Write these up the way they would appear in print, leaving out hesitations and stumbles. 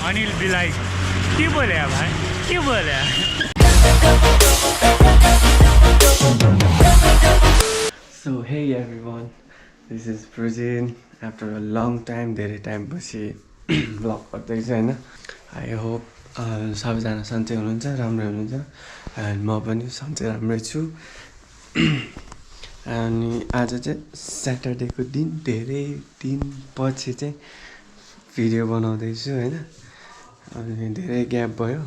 Anil be like, "Kya bolya bhai? Kya bolya?" So hey everyone, this is Prajin. After a long time, धेरै time पछि vlog गर्दैछु हैन. I hope सबैजना सन्चै हुनुहुन्छ, राम्रो हुनुहुन्छ. And म पनि सन्चै राम्रै छु. अनि आज चाहिँ स्याटरडेको दिन धेरै दिन पछि चाहिँ भिडियो बनाउँदैछु हैन. अनि धेरै ग्याप भयो.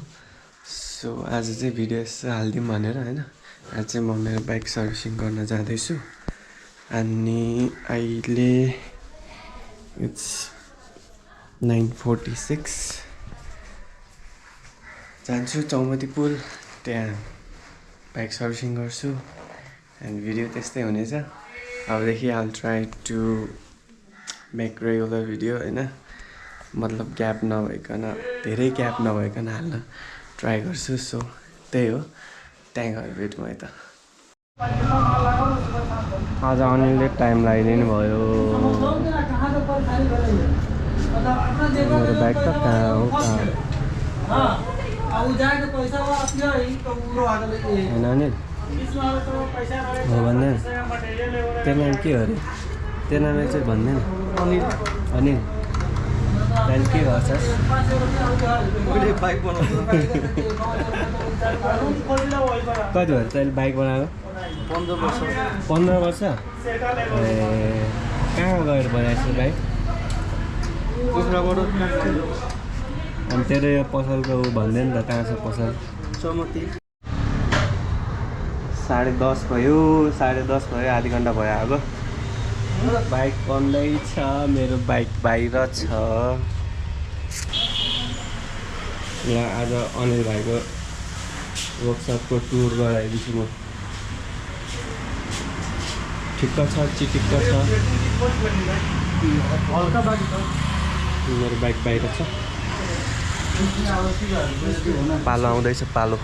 सो आज चाहिँ भिडियो यसो हाल्दिउँ भनेर हैन. आज चाहिँ म मेरो बाइक सर्भिसिङ गर्न जाँदैछु. अनि अहिले इट्स 9:46 जान्छु चौमती पुल, त्यहाँ बाइक सर्भिसिङ गर्छु. एन्ड भिडियो त्यस्तै हुनेछ अबदेखि. I will try to make regular video हैन. मतलब ग्याप नभइकन, धेरै ग्याप नभइकन हाल्न ट्राई गर्छु. सो त्यही हो. त्यहाँ गएर भेटौँ है त. आज अनिलले टाइम लगाइदिनु भयो. मेरो बाइक त कहाँ हो होइन अनिल हो भन्दैन. तेरो नाम के हो अरे? तेरो नाम चाहिँ भन्दैन. अनिल त्यहाँदेखि के गर्छस्? कति भयो तैँले बाइक बनाएको? 15 वर्ष. ए कहाँ गएर बनाएको बाइक? अनि तेरो यो पसलको भन्दैन त, कहाँ छ पसल? 10:30 भयो. 10:30 भयो, आधी घन्टा भयो अब. बाइक बन्दैछ. मेरो बाइक बाहिर छ. यहाँ आज अनिल भाइको वर्कसपको टुर गराइदिन्छु म. ठिक्क छ, चिटिक्क छ. मेरो बाइक बाहिर छ. पालो आउँदैछ, पालो.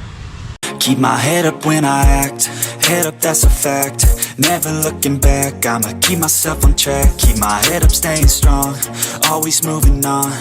Keep my head up when I act, head up that's a fact, never looking back, I'ma keep myself on track, keep my head up staying strong, always moving on,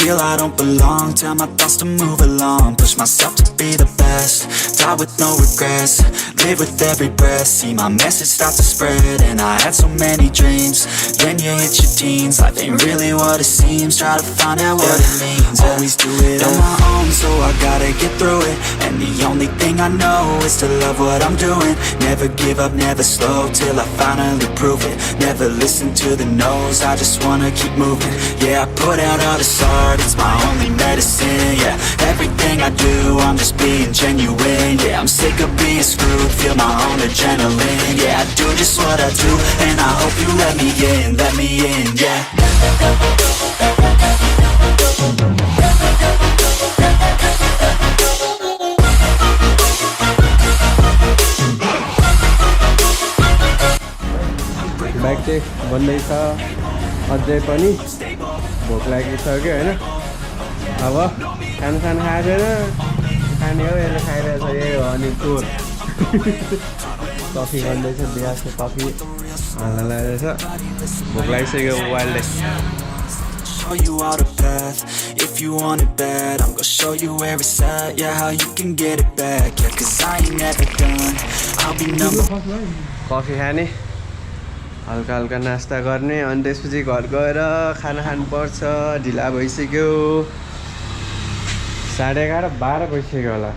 feel I don't belong, tell my thoughts to move along, push myself to be the best, die with no regrets, live with every breath, see my message start to spread, and I had so many dreams, then you hit your teens, life ain't really what it seems, try to find out what it means, always do it on my own, so I gotta get through it, and the only thing I know is to love what I'm doing, never give up, never slow, till I finally prove it, never listen to the no's, I just wanna keep moving, yeah, I put out all this art, it's my only medicine, yeah, everything I do, I'm just being genuine, yeah, I'm sick of being screwed, feel my own adrenaline, yeah, I do just what I do, and I hope you let me in, yeah. Bike चाहिँ बन्दैछ अझै पनि. भोक लागिसक्यो होइन. अब खाना खाएको छैन, खाने हो. यसले खाइरहेछ. यही हो अनि टुर. कफी गर्दैछ, बिहाको कफी हाल्न लागेछ. भोक लागिसक्यो वाइल्डले. Show you all the path, if you want it bad, I'm gonna show you where it's at, yeah, how you can get it back, yeah, cause I ain't never done, I'll be number. Coffee खाने, हल्का हल्का नास्ता गर्ने, अनि त्यसपछि घर गएर खाना खानुपर्छ. ढिला भइसक्यो. 11:30 12 भइसक्यो होला.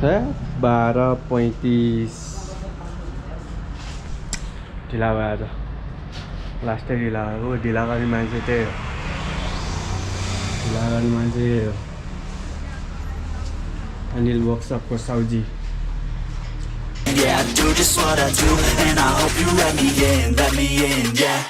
12:35 ढिला भयो आज. लास्टै ढिला हो. ढिला गर्ने मान्छे त्यही हो. ढिला गर्ने मान्छे यही हो. अनिल वर्कसपको साउजी. Yeah, I do just what I do, and I hope you let me in, yeah.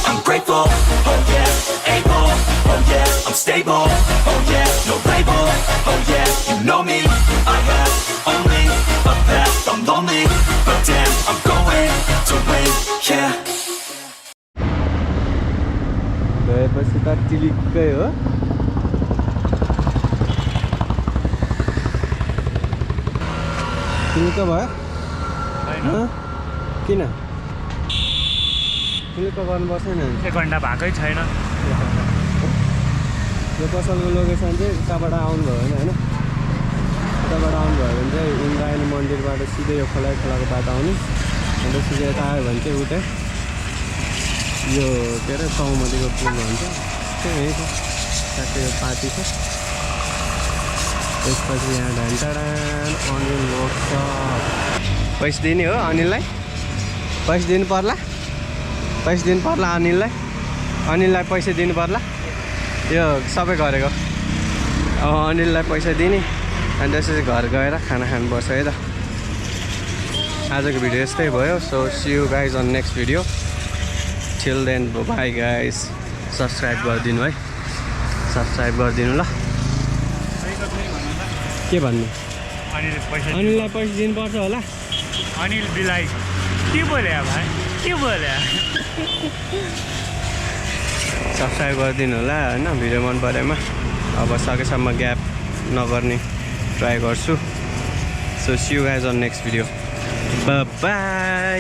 I'm grateful, oh yeah, able, oh yeah, I'm stable, oh yeah, no label, oh yeah, you know me, I have only a path, I'm lonely, but damn, I'm going to win, yeah. गएपछि त टिलिक्कै हो. ठुल्क भयो होइन किन ठुल्क गर्नुपर्छ नि 1 घन्टा भएकै छैन यो पसलको लोकेसन चाहिँ उताबाट आउनुभयो भने होइन उताबाट आउनुभयो भने चाहिँ इन्द्रायणी मन्दिरबाट सिधै यो खोलाको बाटो आउने अन्त सिधै यता आयो भने चाहिँ उतै यो के अरे सौमतीको पुल भन्छ त्यही यहीँ छ ट्याक्कै यो पार्टी छ त्यसपछि यहाँ ढान्टाडान अनिल लोक्छ पैसा दिने हो अनिललाई पैसा दिनु पर्ला अनिललाई पैसा दिनु पर्ला यो सबै गरेको अनिललाई पैसा दिने अनि त्यसपछि घर गएर खाना खानुपर्छ है त आजको भिडियो यस्तै भयो so see you guys on next video till then bye guys subscribe गरिदिनु है सब्सक्राइब गरिदिनु ल के भन्नु अनिललाई पैसा दिनुपर्छ होला अनिल बिलाई के बोल्या भाइ के बोल्या सब्सक्राइब गरिदिनु होला होइन भिडियो मन परेमा अब सकेसम्म ग्याप नगर्ने ट्राई गर्छु so see you guys on next video by